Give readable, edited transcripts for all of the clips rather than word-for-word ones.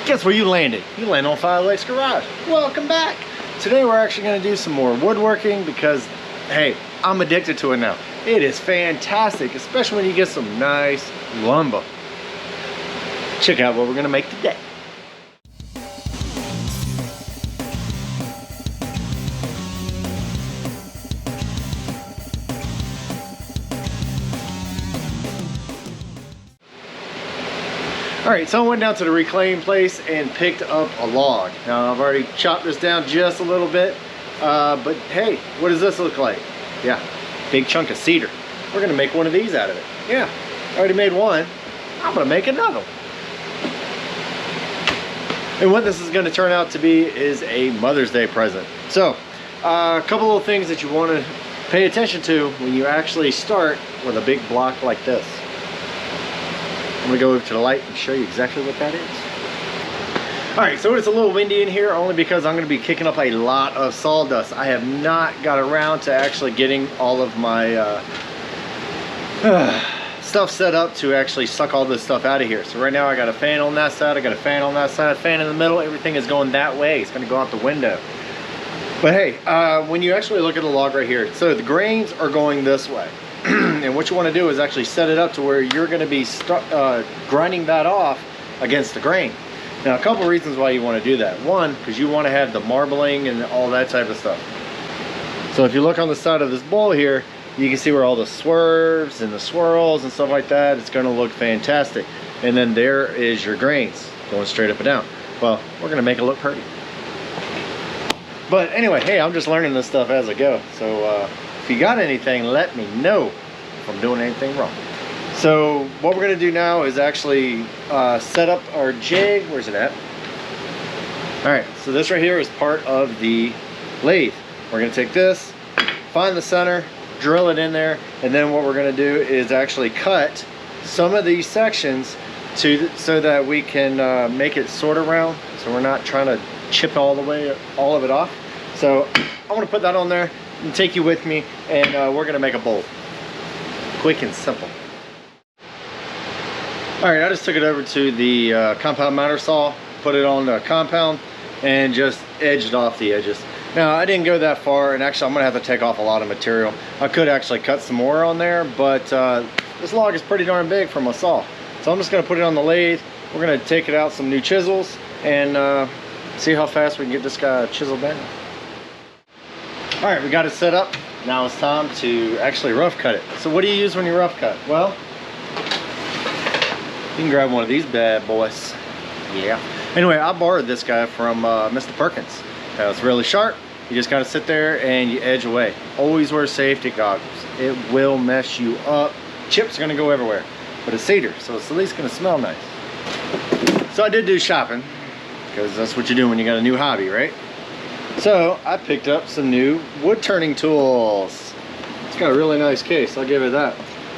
Guess where you landed? You landed on Firelight's Garage. Welcome back. Today we're actually going to do some more woodworking because, hey, I'm addicted to it now. It is fantastic, especially when you get some nice lumber. Check out what we're going to make today. Alright, so I went down to the reclaim place and picked up a log. Now I've already chopped this down just a little bit, but hey, what does this look like? Yeah, big chunk of cedar. We're gonna make one of these out of it. Yeah, I already made one. I'm gonna make another. And what this is gonna turn out to be is a Mother's Day present. So, a couple of things that you wanna pay attention to when you actually start with a big block like this. I'm gonna go over to the light and show you exactly what that is. All right, so it's a little windy in here only because I'm gonna be kicking up a lot of sawdust. I have not got around to actually getting all of my stuff set up to actually suck all this stuff out of here. So right now I got a fan on that side, I got a fan on that side, fan in the middle, everything is going that way. It's gonna go out the window. But hey, when you actually look at the log right here, so the grains are going this way. And what you want to do is actually set it up to where you're going to be grinding that off against the grain. Now, a couple reasons why you want to do that. One, because you want to have the marbling and all that type of stuff. So if you look on the side of this bowl here, you can see where all the swerves and the swirls and stuff like that, it's going to look fantastic. And then there is your grains going straight up and down. Well, we're going to make it look pretty. But anyway, hey, I'm just learning this stuff as I go. So if you got anything, let me know if I'm doing anything wrong. So what we're going to do now is actually set up our jig. Where's it at? All right, so this right here is part of the lathe. We're going to take this, find the center, drill it in there, and then what we're going to do is actually cut some of these sections so that we can make it sort of round, so we're not trying to chip all of it off. So I'm going to put that on there and take you with me, and we're going to make a bowl. Quick and simple. Alright, I just took it over to the compound miter saw, put it on the compound, and just edged off the edges. Now, I didn't go that far, and actually I'm going to have to take off a lot of material. I could actually cut some more on there, but this log is pretty darn big for my saw. So I'm just going to put it on the lathe. We're going to take it out some new chisels, and see how fast we can get this guy chiseled down. Alright, we got it set up. Now it's time to actually rough cut it. So what do you use when you rough cut? Well, you can grab one of these bad boys. Yeah. Anyway, I borrowed this guy from Mr. Perkins. It's really sharp. You just gotta sit there and you edge away. Always wear safety goggles. It will mess you up. Chips are gonna go everywhere. But it's cedar, so it's at least gonna smell nice. So I did do shopping, because that's what you do when you got a new hobby, right? So I picked up some new wood turning tools. It's got a really nice case, I'll give it that.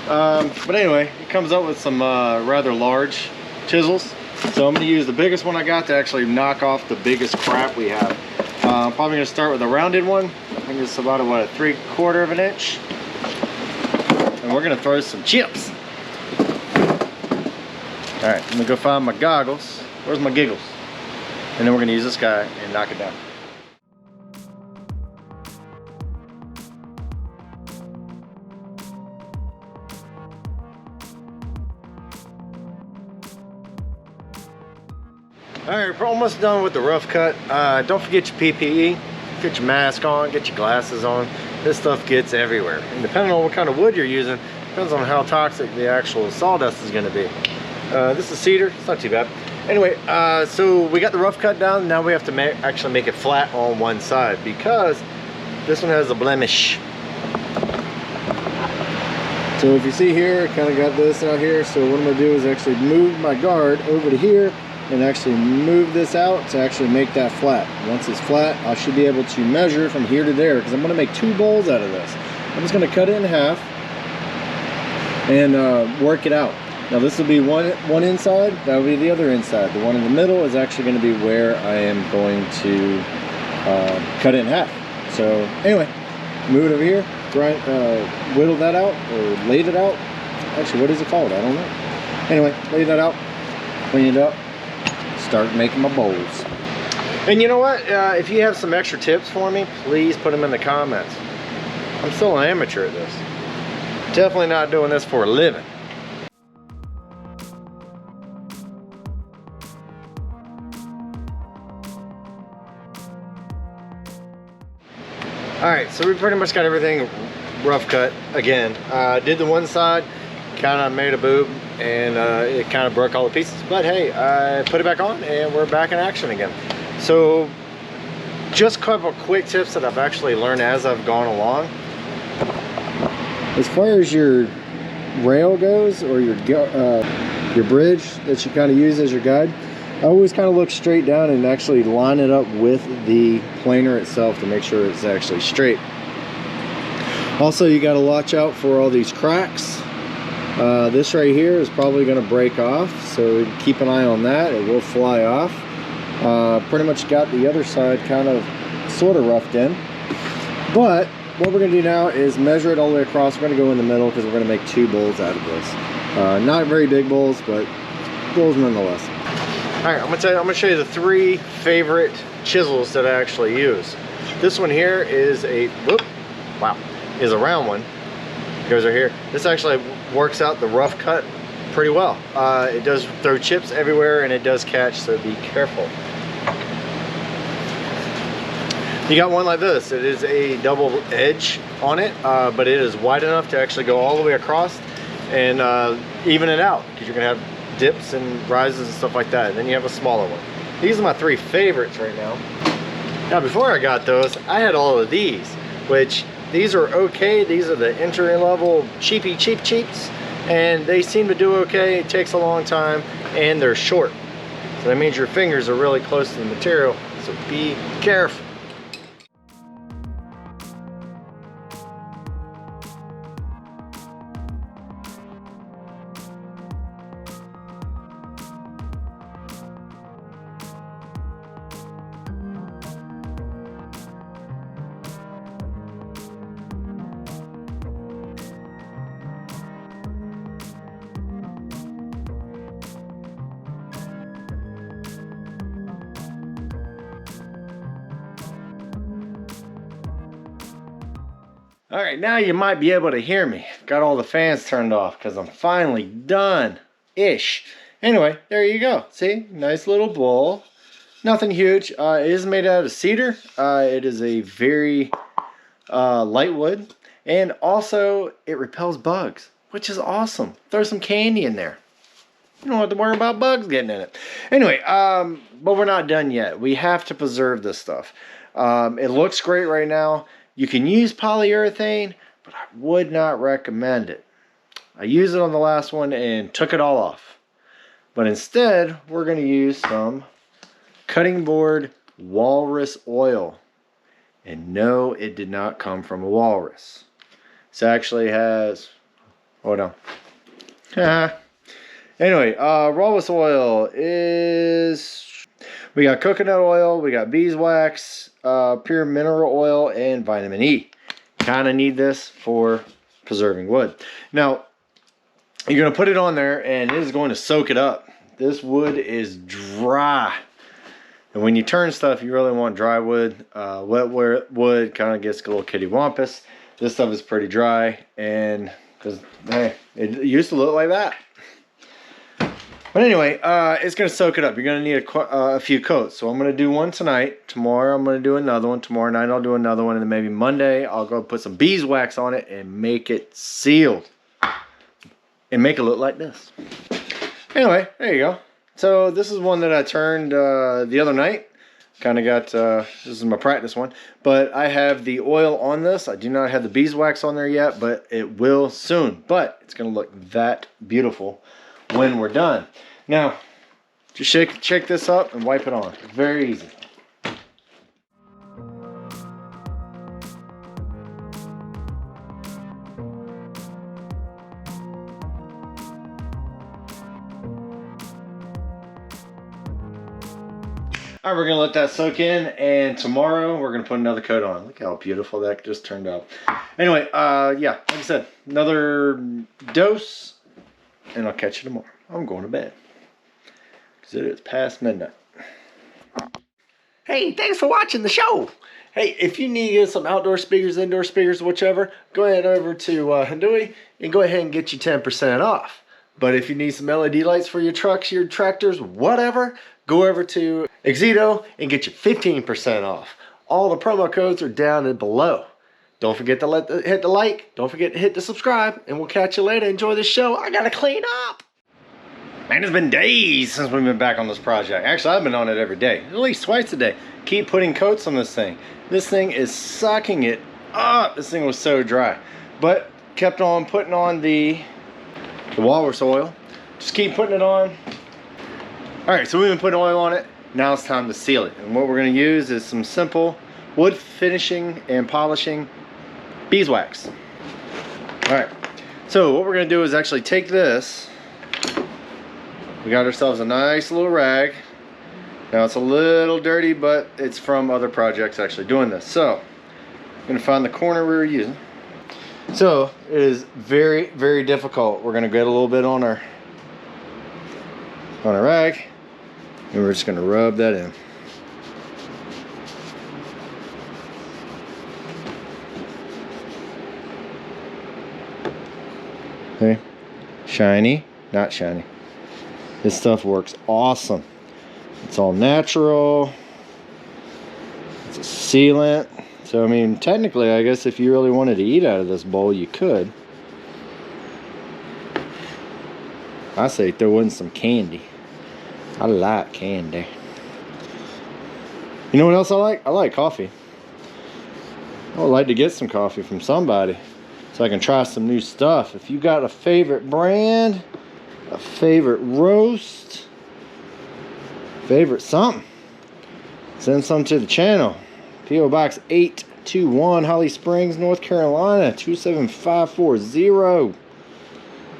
But anyway, it comes up with some rather large chisels. So I'm going to use the biggest one I got to actually knock off the biggest crap we have. I'm probably going to start with a rounded one. I think it's about a 3/4 of an inch. And we're going to throw some chips. Alright, I'm going to go find my goggles. Where's my giggles? And then we're going to use this guy and knock it down. Alright, we're almost done with the rough cut. Don't forget your PPE. Get your mask on, get your glasses on. This stuff gets everywhere. And depending on what kind of wood you're using, depends on how toxic the actual sawdust is going to be. This is cedar, it's not too bad. Anyway, so we got the rough cut down. Now we have to actually make it flat on one side because this one has a blemish. So if you see here, I kind of got this out here. So what I'm going to do is actually move my guard over to here and actually move this out to actually make that flat. Once it's flat, I should be able to measure from here to there because I'm going to make 2 bowls out of this. I'm just going to cut it in half and work it out. Now this will be one inside, that will be the other inside. The one in the middle is actually going to be where I am going to cut it in half. So anyway, move it over here, grind, whittle that out or lathe it out. Actually, what is it called? I don't know. Anyway, lathe that out, clean it up, start making my bowls. And you know what? If you have some extra tips for me, please put them in the comments. I'm still an amateur at this. Definitely not doing this for a living. Alright, so we pretty much got everything rough cut again. Did the one side, kind of made a boob, and it kind of broke all the pieces. But hey, I put it back on and we're back in action again. So just a couple quick tips that I've actually learned as I've gone along. As far as your rail goes, or your bridge that you kind of use as your guide, I always kind of look straight down and actually line it up with the planer itself to make sure it's actually straight. Also, you got to watch out for all these cracks. This right here is probably going to break off, so keep an eye on that. It will fly off. Pretty much got the other side kind of sort of roughed in, but what we're going to do now is measure it all the way across. We're going to go in the middle because we're going to make 2 bowls out of this. Not very big bowls, but bowls nonetheless. Alright, I'm gonna show you the 3 favorite chisels that I actually use. This one here is a round one. It goes right here. This actually works out the rough cut pretty well. It does throw chips everywhere and it does catch, so be careful. You got one like this. It is a double edge on it, but it is wide enough to actually go all the way across and even it out, because you're gonna have dips and rises and stuff like that. And then you have a smaller one. These are my 3 favorites right now. Now before I got those, I had all of these, which these are okay. These are the entry level cheaps, and they seem to do okay. It takes a long time and they're short, so that means your fingers are really close to the material, so be careful. All right, now you might be able to hear me. Got all the fans turned off because I'm finally done-ish. Anyway, there you go. See, nice little bowl. Nothing huge. It is made out of cedar. It is a very light wood. And also, it repels bugs, which is awesome. Throw some candy in there. You don't have to worry about bugs getting in it. Anyway, but we're not done yet. We have to preserve this stuff. It looks great right now. You can use polyurethane, but I would not recommend it. I used it on the last one and took it all off. But instead, we're going to use some cutting board Walrus Oil. And no, it did not come from a walrus. This actually has... hold on. Anyway, Walrus Oil is... we got coconut oil, we got beeswax, pure mineral oil, and vitamin E. Kind of need this for preserving wood. Now, you're going to put it on there and it is going to soak it up. This wood is dry. And when you turn stuff, you really want dry wood. Wet wood kind of gets a little kittywampus. This stuff is pretty dry, and because hey, it used to look like that. But anyway, it's going to soak it up. You're going to need a few coats. So I'm going to do one tonight. Tomorrow I'm going to do another one. Tomorrow night I'll do another one. And then maybe Monday I'll go put some beeswax on it and make it sealed. And make it look like this. Anyway, there you go. So this is one that I turned the other night. Kind of got, this is my practice one. But I have the oil on this. I do not have the beeswax on there yet, but it will soon. But it's going to look that beautiful when we're done. Now, just shake this up and wipe it on. Very easy. All right, we're gonna let that soak in, and tomorrow we're gonna put another coat on. Look how beautiful that just turned out. Anyway, yeah, like I said, another dose, and I'll catch you tomorrow. I'm going to bed because it is past midnight. Hey, thanks for watching the show. Hey, if you need some outdoor speakers, indoor speakers, whichever, go ahead over to Hindui and go ahead and get you 10% off. But if you need some LED lights for your trucks, your tractors, whatever, go over to Cedar and get you 15% off. All the promo codes are down and below. Don't forget to hit the like. Don't forget to hit the subscribe. And we'll catch you later. Enjoy the show. I gotta clean up. Man, it's been days since we've been back on this project. Actually, I've been on it every day. At least twice a day. Keep putting coats on this thing. This thing is sucking it up. This thing was so dry. But kept on putting on the Walrus Oil. Just keep putting it on. Alright, so we've been putting oil on it. Now it's time to seal it. And what we're going to use is some simple wood finishing and polishing beeswax. Alright, so what we're going to do is actually take this. We got ourselves a nice little rag. Now it's a little dirty, but it's from other projects actually doing this. So I'm going to find the corner we were using. So it is very, very difficult. We're going to get a little bit on our rag, and we're just going to rub that in. Okay, shiny, not shiny. This stuff works awesome. It's all natural. It's a sealant. So I mean, technically, I guess if you really wanted to eat out of this bowl, you could. I say throw in some candy. I like candy. You know what else I like? I like coffee. I would like to get some coffee from somebody so I can try some new stuff. If you got a favorite brand, a favorite roast, favorite something, send some to the channel. P.O. Box 821, Holly Springs, North Carolina 27540.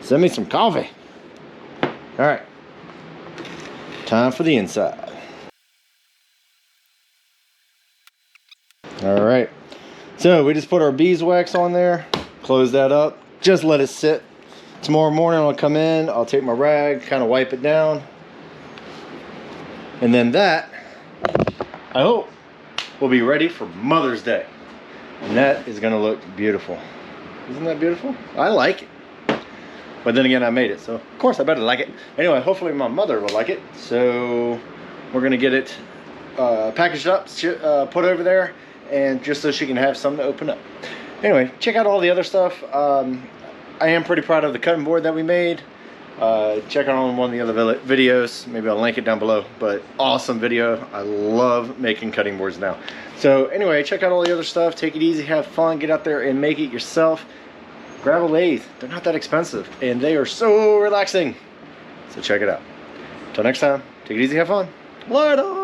Send me some coffee. Alright, time for the inside. Alright, so we just put our beeswax on there, close that up, just let it sit. Tomorrow morning I'll come in, I'll take my rag, kind of wipe it down, and then that, I hope, will be ready for Mother's Day. And that is going to look beautiful. Isn't that beautiful? I like it. But then again, I made it, so of course I better like it. Anyway, hopefully my mother will like it. So we're going to get it packaged up, put over there, and just so she can have something to open up. Anyway, check out all the other stuff. I am pretty proud of the cutting board that we made. Check out on one of the other videos. Maybe I'll link it down below. But awesome video. I love making cutting boards now. So anyway, check out all the other stuff. Take it easy, have fun, get out there and make it yourself. Grab a lathe. They're not that expensive and they are so relaxing. So check it out. Until next time, take it easy, have fun. Later.